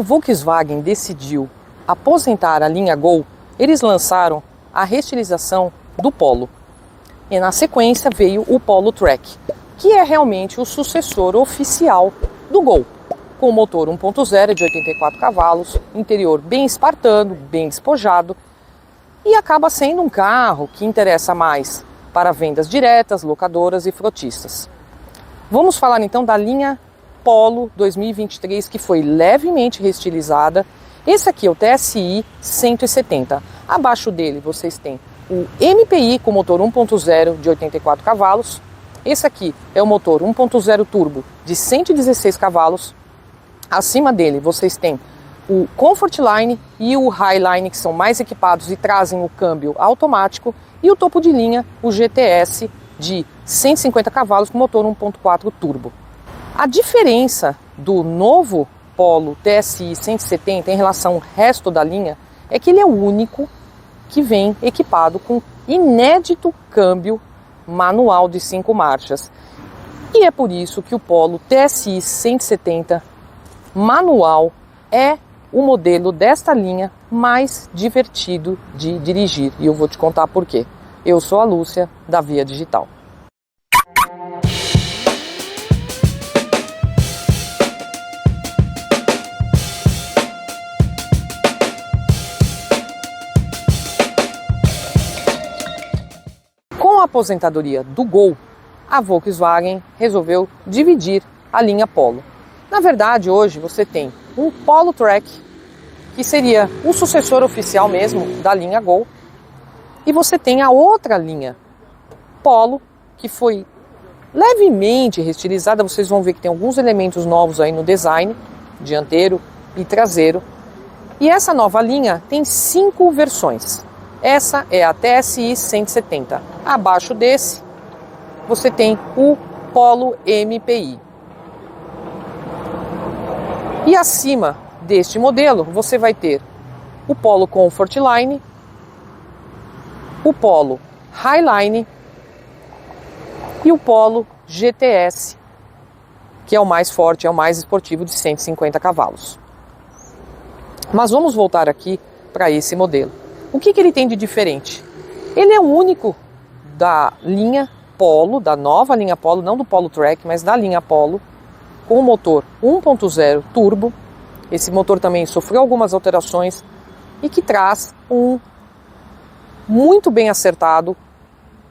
a Volkswagen decidiu aposentar a linha Gol, eles lançaram a restilização do Polo. E na sequência veio o Polo Track, que é realmente o sucessor oficial do Gol, com motor 1.0 de 84 cavalos, interior bem espartano, bem despojado, e acaba sendo um carro que interessa mais para vendas diretas, locadoras e frotistas. Vamos falar então da linha Polo 2023, que foi levemente reestilizada. Esse aqui é o TSI 170. Abaixo dele vocês têm o MPI com motor 1.0 de 84 cavalos. Esse aqui é o motor 1.0 turbo de 116 cavalos. Acima dele vocês têm o Comfortline e o Highline, que são mais equipados e trazem o câmbio automático. E o topo de linha, o GTS de 150 cavalos com motor 1.4 turbo. A diferença do novo Polo TSI 170 em relação ao resto da linha é que ele é o único que vem equipado com inédito câmbio manual de 5 marchas. E é por isso que o Polo TSI 170 manual é o modelo desta linha mais divertido de dirigir. E eu vou te contar por quê. Eu sou a Lúcia, da Via Digital. Com a aposentadoria do Gol, a Volkswagen resolveu dividir a linha Polo. Na verdade, hoje você tem um Polo Track, que seria o sucessor oficial mesmo da linha Gol, e você tem a outra linha Polo, que foi levemente reestilizada. Vocês vão ver que tem alguns elementos novos aí no design, dianteiro e traseiro. E essa nova linha tem 5 versões. Essa é a TSI 170. Abaixo desse, você tem o Polo MPI. E acima deste modelo, você vai ter o Polo Comfortline, o Polo Highline e o Polo GTS, que é o mais forte, é o mais esportivo, de 150 cavalos. Mas vamos voltar aqui para esse modelo. O que ele tem de diferente? Ele é o único da linha Polo, da nova linha Polo, não do Polo Track, mas da linha Polo, com o motor 1.0 turbo. Esse motor também sofreu algumas alterações e que traz um muito bem acertado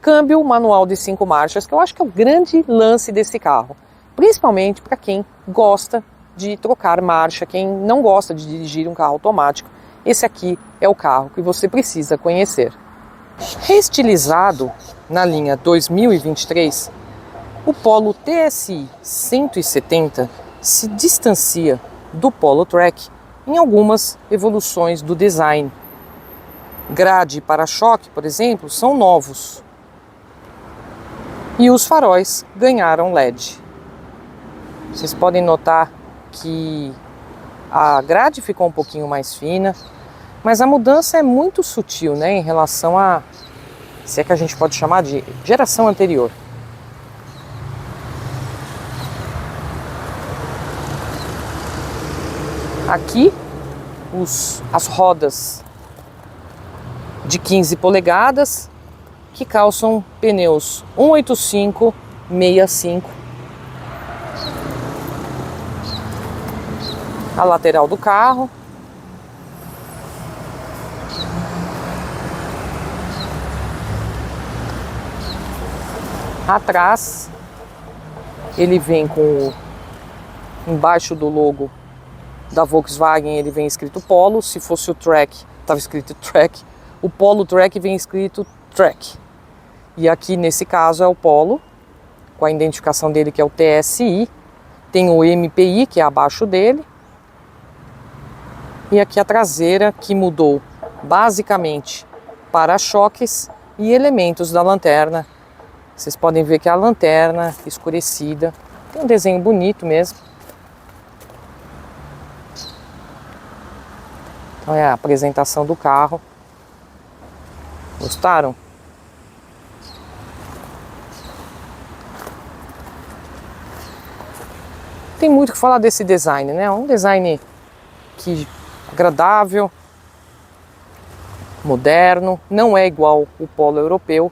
câmbio manual de 5 marchas, que eu acho que é o grande lance desse carro, principalmente para quem gosta de trocar marcha, quem não gosta de dirigir um carro automático. Esse aqui é o carro que você precisa conhecer. Reestilizado na linha 2023, o Polo TSI 170 se distancia do Polo Track em algumas evoluções do design. Grade e para-choque, por exemplo, são novos. E os faróis ganharam LED. Vocês podem notar que a grade ficou um pouquinho mais fina, mas a mudança é muito sutil, né, em relação a, se é que a gente pode chamar de geração anterior. Aqui, as rodas de 15 polegadas, que calçam pneus 185/65. A lateral do carro. Atrás, ele vem com, embaixo do logo da Volkswagen, ele vem escrito Polo. Se fosse o Track, estava escrito Track. O Polo Track vem escrito Track. E aqui nesse caso é o Polo, com a identificação dele que é o TSI. Tem o MPI, que é abaixo dele. E aqui a traseira, que mudou basicamente para-choques e elementos da lanterna. Vocês podem ver que a lanterna escurecida tem um desenho bonito mesmo. Então é a apresentação do carro. Gostaram? Tem muito o que falar desse design, né? Um design aqui agradável, moderno, não é igual o Polo europeu.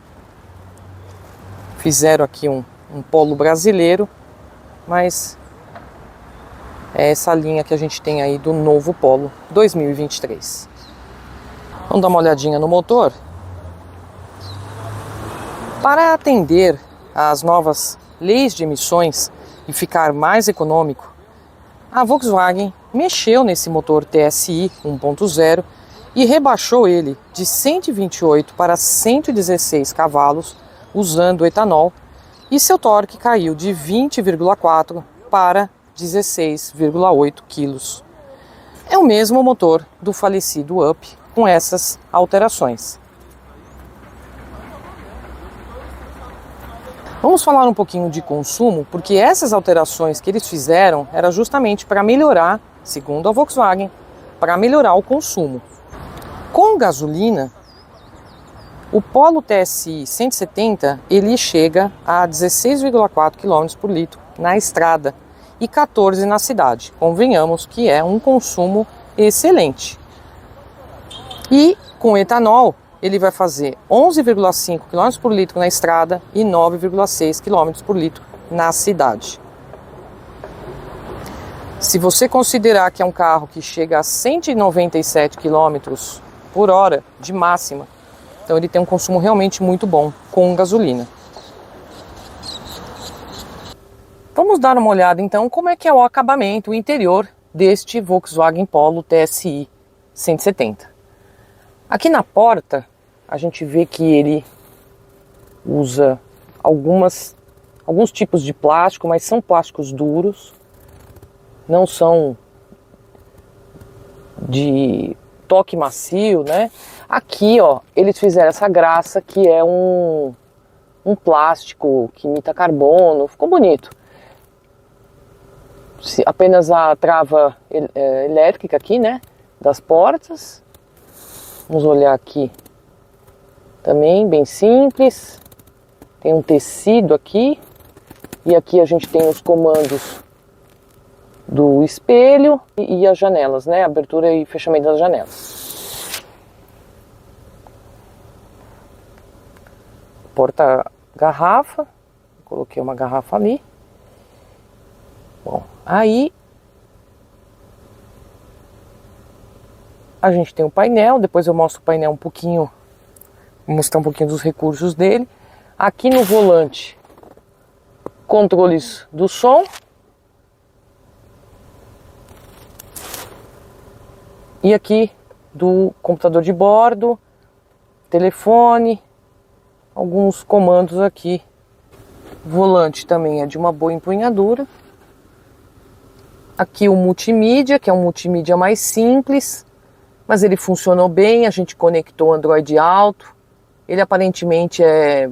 Fizeram aqui um Polo brasileiro, mas é essa linha que a gente tem aí do novo Polo 2023. Vamos dar uma olhadinha no motor. Para atender às novas leis de emissões e ficar mais econômico, a Volkswagen mexeu nesse motor TSI 1.0 e rebaixou ele de 128 para 116 cavalos usando etanol, e seu torque caiu de 20,4 para 16,8 quilos. É o mesmo motor do falecido Up com essas alterações. Vamos falar um pouquinho de consumo, porque essas alterações que eles fizeram era justamente para melhorar, segundo a Volkswagen, para melhorar o consumo. Com gasolina, o Polo TSI 170 ele chega a 16,4 km por litro na estrada e 14 na cidade. Convenhamos que é um consumo excelente. E com etanol, ele vai fazer 11,5 km por litro na estrada e 9,6 km por litro na cidade. Se você considerar que é um carro que chega a 197 km por hora de máxima, então ele tem um consumo realmente muito bom com gasolina. Vamos dar uma olhada então como é que é o acabamento, o interior deste Volkswagen Polo TSI 170. Aqui na porta, a gente vê que ele usa alguns tipos de plástico, mas são plásticos duros, não são de toque macio, né? Aqui, ó, eles fizeram essa graça que é um plástico que imita carbono, ficou bonito. Apenas a trava elétrica aqui, né, das portas. Vamos olhar aqui também, bem simples. Tem um tecido aqui. E aqui a gente tem os comandos do espelho e as janelas, né? Abertura e fechamento das janelas. Porta-garrafa. Coloquei uma garrafa ali. Bom, aí a gente tem o painel, depois eu mostro o painel um pouquinho, vou mostrar um pouquinho dos recursos dele. Aqui no volante, controles do som. E aqui do computador de bordo, telefone, alguns comandos aqui. O volante também é de uma boa empunhadura. Aqui o multimídia, que é um multimídia mais simples, mas ele funcionou bem, a gente conectou o Android Auto. Ele aparentemente é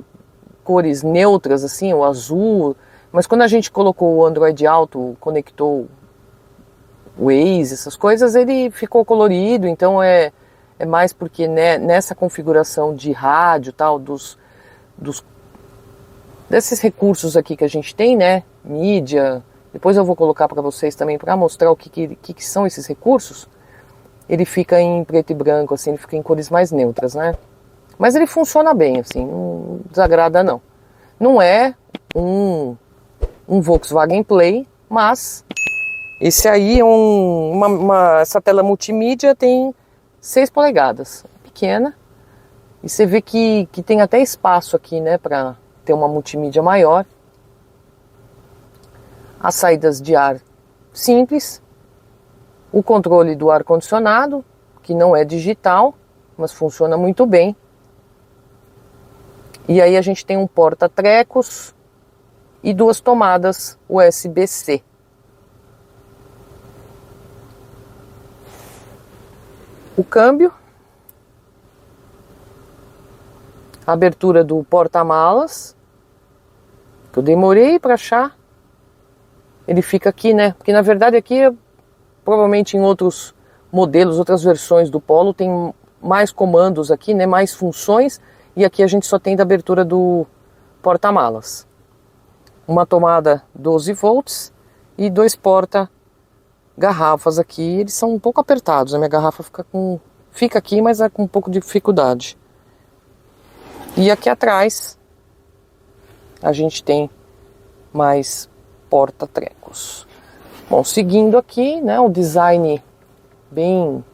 cores neutras, assim, o azul, mas quando a gente colocou o Android Auto, conectou o Waze, essas coisas, ele ficou colorido, então é mais porque nessa configuração de rádio, tal, desses recursos aqui que a gente tem, né, mídia, depois eu vou colocar para vocês também para mostrar o que são esses recursos. Ele fica em preto e branco, assim, ele fica em cores mais neutras, né? Mas ele funciona bem, assim, não desagrada não. Não é um Volkswagen Play, mas esse aí é essa tela multimídia tem 6 polegadas, pequena, e você vê que tem até espaço aqui, né, para ter uma multimídia maior. As saídas de ar simples, o controle do ar-condicionado, que não é digital, mas funciona muito bem. E aí a gente tem um porta-trecos e 2 tomadas USB-C. O câmbio, a abertura do porta-malas, que eu demorei para achar. Ele fica aqui, né? Porque na verdade aqui, provavelmente em outros modelos, outras versões do Polo, tem mais comandos aqui, né? Mais funções. E aqui a gente só tem da abertura do porta-malas. Uma tomada 12 volts e 2 porta garrafas aqui, eles são um pouco apertados. A minha garrafa fica aqui, mas é com um pouco de dificuldade. E aqui atrás a gente tem mais porta-trecos. Bom, seguindo aqui, né, o design bem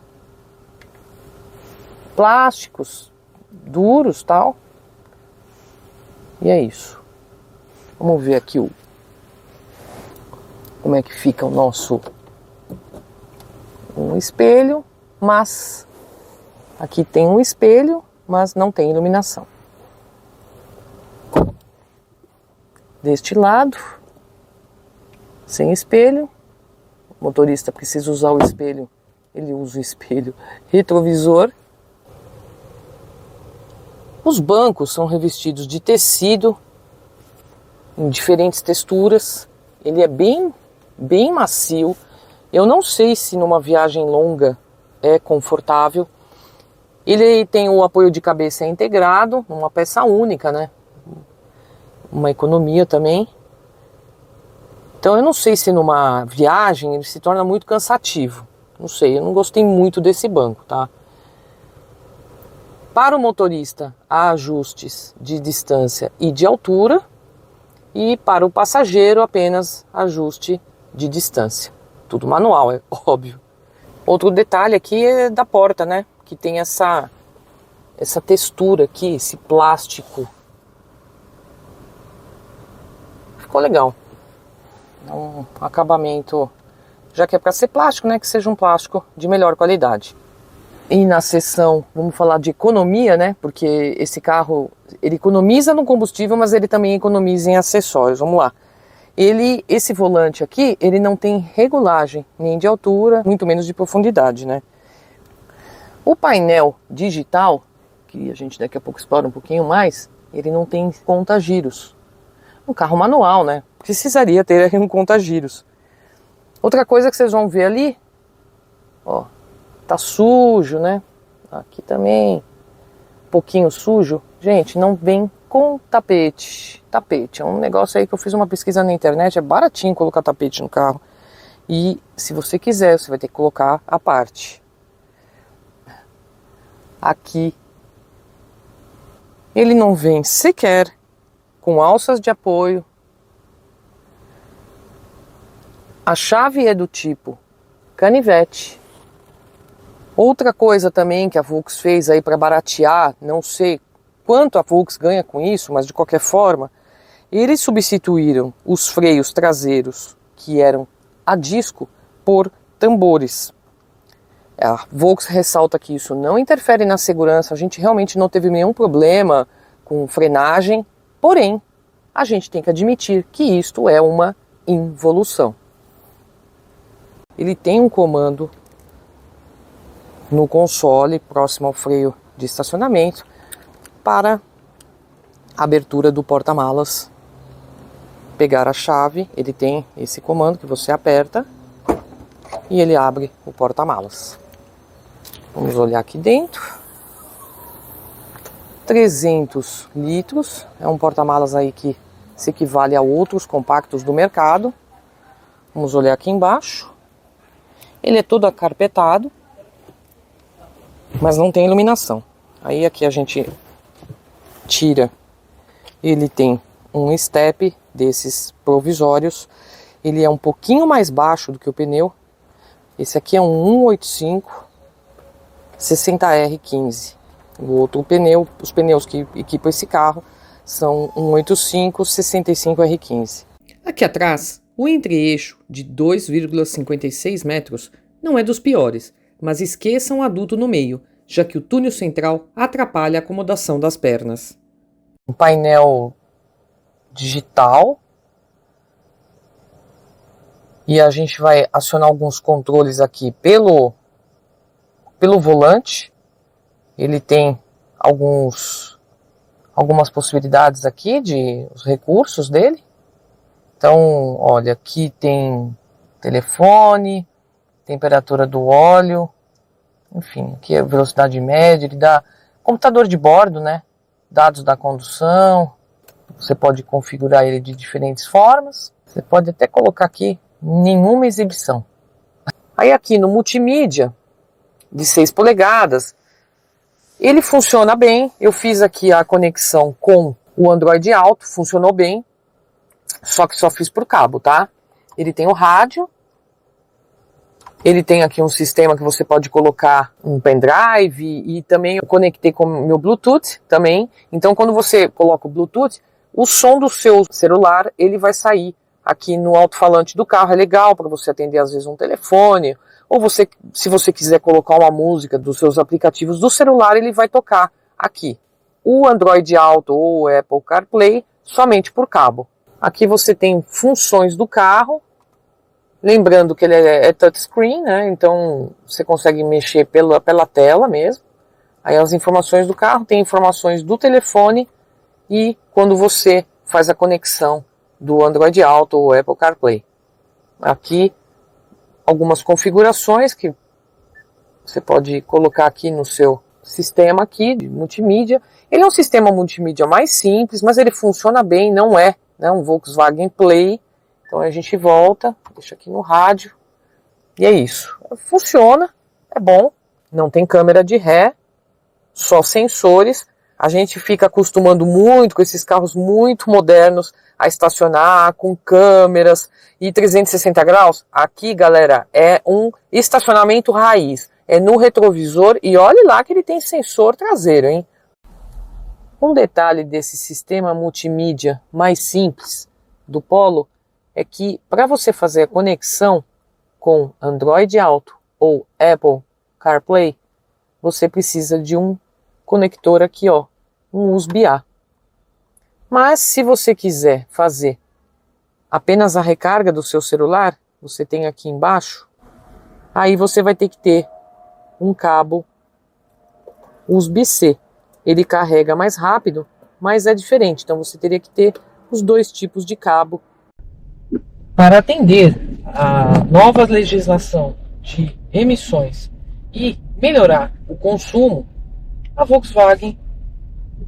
plásticos, duros, tal. E é isso. Vamos ver aqui como é que fica o nosso espelho, mas aqui tem um espelho, mas não tem iluminação. Deste lado, sem espelho, o motorista precisa usar o espelho, ele usa o espelho retrovisor. Os bancos são revestidos de tecido em diferentes texturas, ele é bem macio. Eu não sei se numa viagem longa é confortável. Ele tem o apoio de cabeça integrado, uma peça única, né? Uma economia também. Então eu não sei se numa viagem ele se torna muito cansativo. Não sei, eu não gostei muito desse banco, tá? Para o motorista, há ajustes de distância e de altura. E para o passageiro, apenas ajuste de distância. Tudo manual, é óbvio. Outro detalhe aqui é da porta, né? Que tem essa textura aqui, esse plástico. Ficou legal. É um acabamento, já que é para ser plástico, né? Que seja um plástico de melhor qualidade. E na seção, vamos falar de economia, né? Porque esse carro, ele economiza no combustível, mas ele também economiza em acessórios. Vamos lá. Esse volante aqui, ele não tem regulagem nem de altura, muito menos de profundidade, né? O painel digital, que a gente daqui a pouco explora um pouquinho mais, ele não tem conta-giros. Um carro manual, né? Precisaria ter um conta-giros. Outra coisa que vocês vão ver ali, ó, tá sujo, né? Aqui também, um pouquinho sujo. Gente, não vem com tapete. Tapete é um negócio aí que eu fiz uma pesquisa na internet, é baratinho colocar tapete no carro. E se você quiser, você vai ter que colocar à parte. Aqui, ele não vem sequer com alças de apoio. A chave é do tipo canivete. Outra coisa também que a Volks fez aí para baratear, não sei quanto a Volks ganha com isso, mas de qualquer forma, eles substituíram os freios traseiros, que eram a disco, por tambores. A Volks ressalta que isso não interfere na segurança, a gente realmente não teve nenhum problema com frenagem, porém, a gente tem que admitir que isto é uma involução. Ele tem um comando no console, próximo ao freio de estacionamento, para abertura do porta-malas. Pegar a chave, ele tem esse comando que você aperta e ele abre o porta-malas. Vamos olhar aqui dentro. 300 litros, é um porta-malas aí que se equivale a outros compactos do mercado. Vamos olhar aqui embaixo. Ele é todo acarpetado, mas não tem iluminação. Aí aqui a gente tira, ele tem um step desses provisórios, ele é um pouquinho mais baixo do que o pneu. Esse aqui é um 185 60R15. O outro pneu, os pneus que equipam esse carro são 185 65R15. Aqui atrás, o entre-eixo de 2,56 metros não é dos piores, mas esqueçam o adulto no meio, já que o túnel central atrapalha a acomodação das pernas. Um painel digital. E a gente vai acionar alguns controles aqui pelo volante. Ele tem algumas possibilidades aqui de os recursos dele. Então, olha, aqui tem telefone, temperatura do óleo, enfim, aqui é a velocidade média, ele dá computador de bordo, né? Dados da condução, você pode configurar ele de diferentes formas, você pode até colocar aqui nenhuma exibição. Aí aqui no multimídia, de 6 polegadas, ele funciona bem. Eu fiz aqui a conexão com o Android Auto, funcionou bem, só que só fiz por cabo, tá? Ele tem o rádio, ele tem aqui um sistema que você pode colocar um pendrive e também eu conectei com o meu Bluetooth também. Então quando você coloca o Bluetooth, o som do seu celular, ele vai sair aqui no alto-falante do carro. É legal para você atender às vezes um telefone, ou você, se você quiser colocar uma música dos seus aplicativos do celular, ele vai tocar aqui. O Android Auto ou o Apple CarPlay somente por cabo. Aqui você tem funções do carro, lembrando que ele é touchscreen, né? Então você consegue mexer pela tela mesmo. Aí as informações do carro, tem informações do telefone e quando você faz a conexão do Android Auto ou Apple CarPlay. Aqui algumas configurações que você pode colocar aqui no seu sistema aqui de multimídia. Ele é um sistema multimídia mais simples, mas ele funciona bem, não é, né, um Volkswagen Play. Então a gente volta, deixa aqui no rádio, e é isso. Funciona, é bom, não tem câmera de ré, só sensores. A gente fica acostumando muito com esses carros muito modernos a estacionar com câmeras e 360 graus. Aqui, galera, é um estacionamento raiz, é no retrovisor e olhe lá que ele tem sensor traseiro, hein? Um detalhe desse sistema multimídia mais simples do Polo é que para você fazer a conexão com Android Auto ou Apple CarPlay, você precisa de um conector aqui, ó, um USB-A. Mas se você quiser fazer apenas a recarga do seu celular, você tem aqui embaixo, aí você vai ter que ter um cabo USB-C. Ele carrega mais rápido, mas é diferente, então você teria que ter os dois tipos de cabo. Para atender a nova legislação de emissões e melhorar o consumo, a Volkswagen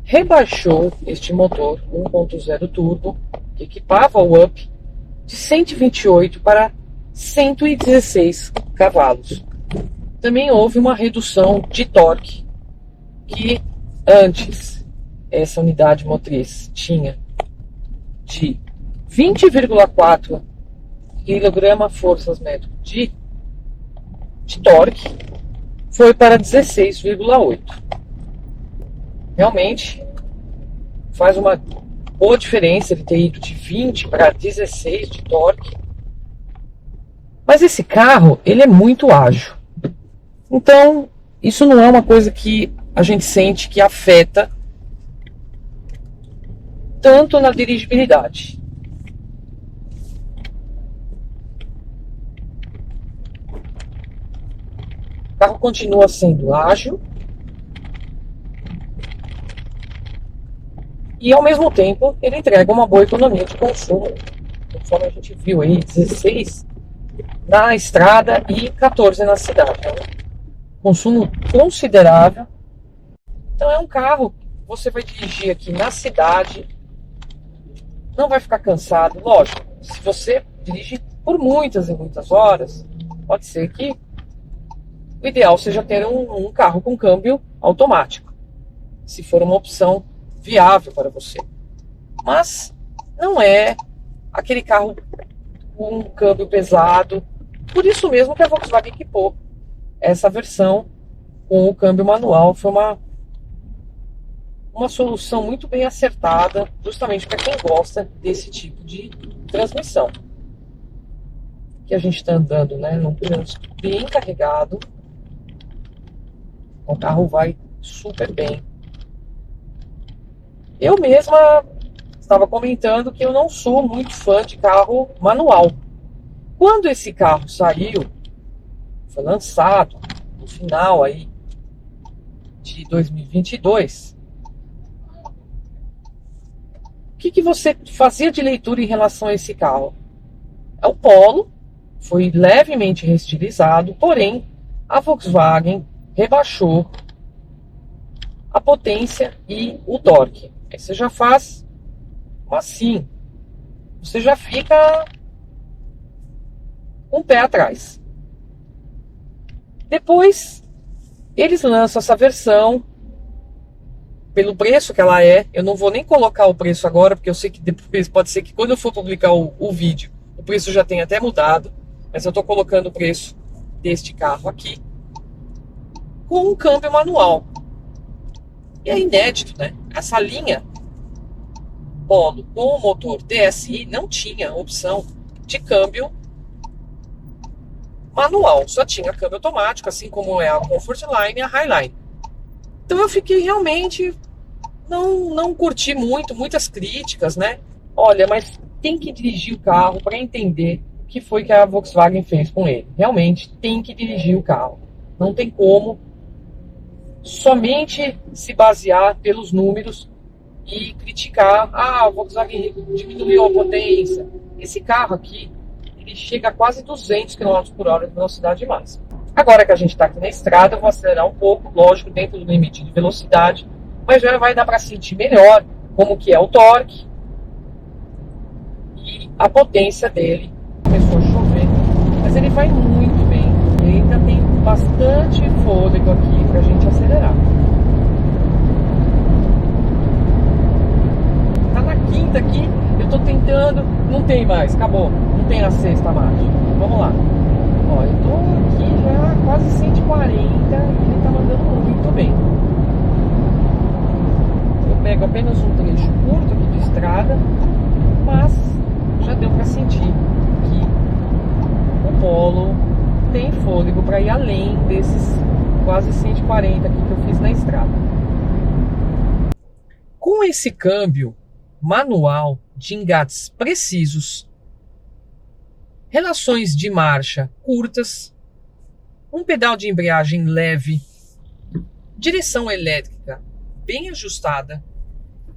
rebaixou este motor 1.0 turbo, que equipava o Up, de 128 para 116 cavalos. Também houve uma redução de torque, que antes essa unidade motriz tinha de 20,4 kgfm de torque, foi para 16,8. Realmente faz uma boa diferença ele ter ido de 20 para 16 de torque. Mas esse carro, ele é muito ágil. Então, isso não é uma coisa que a gente sente que afeta tanto na dirigibilidade. O carro continua sendo ágil e ao mesmo tempo ele entrega uma boa economia de consumo, conforme a gente viu aí, 16 na estrada e 14 na cidade. É um consumo considerável. Então é um carro que você vai dirigir aqui na cidade, não vai ficar cansado. Lógico, se você dirige por muitas e muitas horas, pode ser que o ideal seja ter um carro com câmbio automático, se for uma opção viável para você. Mas não é aquele carro com um câmbio pesado. Por isso mesmo que a Volkswagen equipou essa versão com o câmbio manual. Foi uma solução muito bem acertada, justamente para quem gosta desse tipo de transmissão. Que a gente está andando, né, num trânsito bem carregado. O carro vai super bem. Eu mesma estava comentando que eu não sou muito fã de carro manual. Quando esse carro saiu, foi lançado no final aí de 2022, o que você fazia de leitura em relação a esse carro? É o Polo, foi levemente reestilizado, porém a Volkswagen rebaixou a potência e o torque. Aí você já faz assim, você já fica um pé atrás. Depois, eles lançam essa versão pelo preço que ela é. Eu não vou nem colocar o preço agora, porque eu sei que depois pode ser que quando eu for publicar o vídeo, o preço já tenha até mudado. Mas eu estou colocando o preço deste carro aqui com um câmbio manual. E é inédito, né? Essa linha Polo com o motor TSI não tinha opção de câmbio manual, só tinha câmbio automático, assim como é a Comfortline e a Highline. Então eu fiquei realmente, não curti muitas críticas, né? Olha, mas tem que dirigir o carro para entender o que foi que a Volkswagen fez com ele. Realmente tem que dirigir o carro. Não tem como somente se basear pelos números e criticar, a Volkswagen diminuiu a potência. Esse carro aqui, ele chega a quase 200 km por hora de velocidade máxima. Agora que a gente está aqui na estrada, eu vou acelerar um pouco, lógico, dentro do limite de velocidade, mas já vai dar para sentir melhor como que é o torque e a potência dele. Começou a chover, mas ele vai muito bem. Ele ainda tem bastante fôlego aqui para a gente acelerar. Tá na quinta aqui, eu tô tentando, não tem mais, acabou, não tem a sexta marcha. Vamos lá. Ó, eu tô aqui já quase 140 e ele tá mandando muito bem. Eu pego apenas um trecho curto aqui de estrada, mas já deu para sentir que o Polo tem fôlego para ir além desses quase 140 aqui que eu fiz na estrada. Com esse câmbio manual de engates precisos, relações de marcha curtas, um pedal de embreagem leve, direção elétrica bem ajustada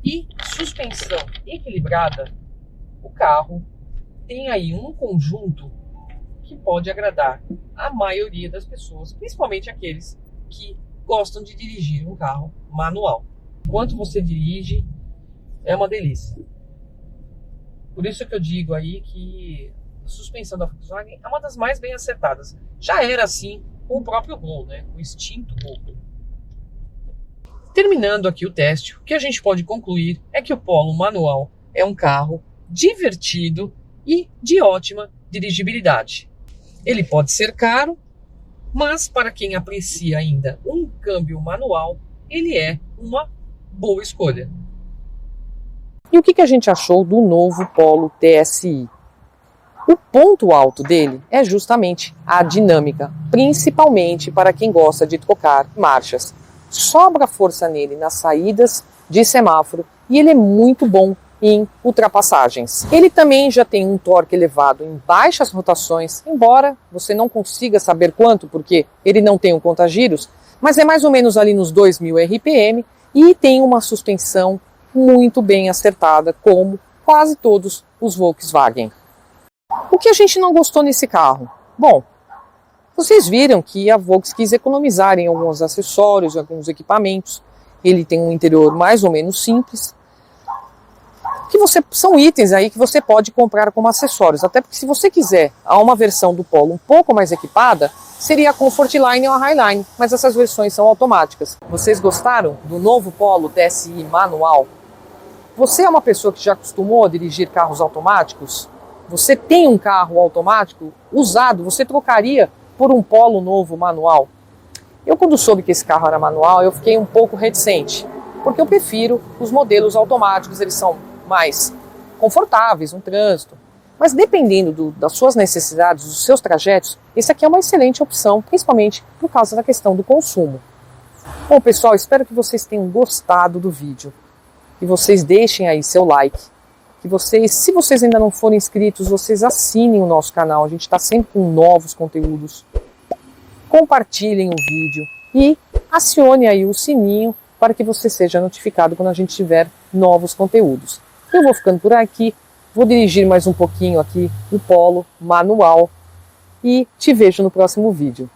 e suspensão equilibrada, o carro tem aí um conjunto que pode agradar a maioria das pessoas, principalmente aqueles que gostam de dirigir um carro manual. Enquanto você dirige, é uma delícia. Por isso que eu digo aí que a suspensão da Volkswagen é uma das mais bem acertadas. Já era assim com o próprio Gol, né? O extinto Gol. Terminando aqui o teste, o que a gente pode concluir é que o Polo manual é um carro divertido e de ótima dirigibilidade. Ele pode ser caro, mas para quem aprecia ainda um câmbio manual, ele é uma boa escolha. E o que a gente achou do novo Polo TSI? O ponto alto dele é justamente a dinâmica, principalmente para quem gosta de trocar marchas. Sobra força nele nas saídas de semáforo e ele é muito bom em ultrapassagens. Ele também já tem um torque elevado em baixas rotações, embora você não consiga saber quanto, porque ele não tem um contagiros, mas é mais ou menos ali nos 2000 RPM e tem uma suspensão muito bem acertada, como quase todos os Volkswagen. O que a gente não gostou nesse carro? Bom, vocês viram que a Volks quis economizar em alguns acessórios, em alguns equipamentos. Ele tem um interior mais ou menos simples, são itens aí que você pode comprar como acessórios, até porque se você quiser uma versão do Polo um pouco mais equipada, seria a Comfortline ou a Highline, mas essas versões são automáticas. Vocês gostaram do novo Polo TSI manual? Você é uma pessoa que já acostumou a dirigir carros automáticos? Você tem um carro automático usado, você trocaria por um Polo novo manual? Eu, quando soube que esse carro era manual, eu fiquei um pouco reticente, porque eu prefiro os modelos automáticos, eles são mais confortáveis no trânsito. Mas dependendo das suas necessidades, dos seus trajetos, esse aqui é uma excelente opção, principalmente por causa da questão do consumo. Bom, pessoal, espero que vocês tenham gostado do vídeo. Que vocês deixem aí seu like. Que vocês, se vocês ainda não forem inscritos, vocês assinem o nosso canal. A gente está sempre com novos conteúdos. Compartilhem o vídeo e acione aí o sininho para que você seja notificado quando a gente tiver novos conteúdos. Eu vou ficando por aqui, vou dirigir mais um pouquinho aqui o Polo manual e te vejo no próximo vídeo.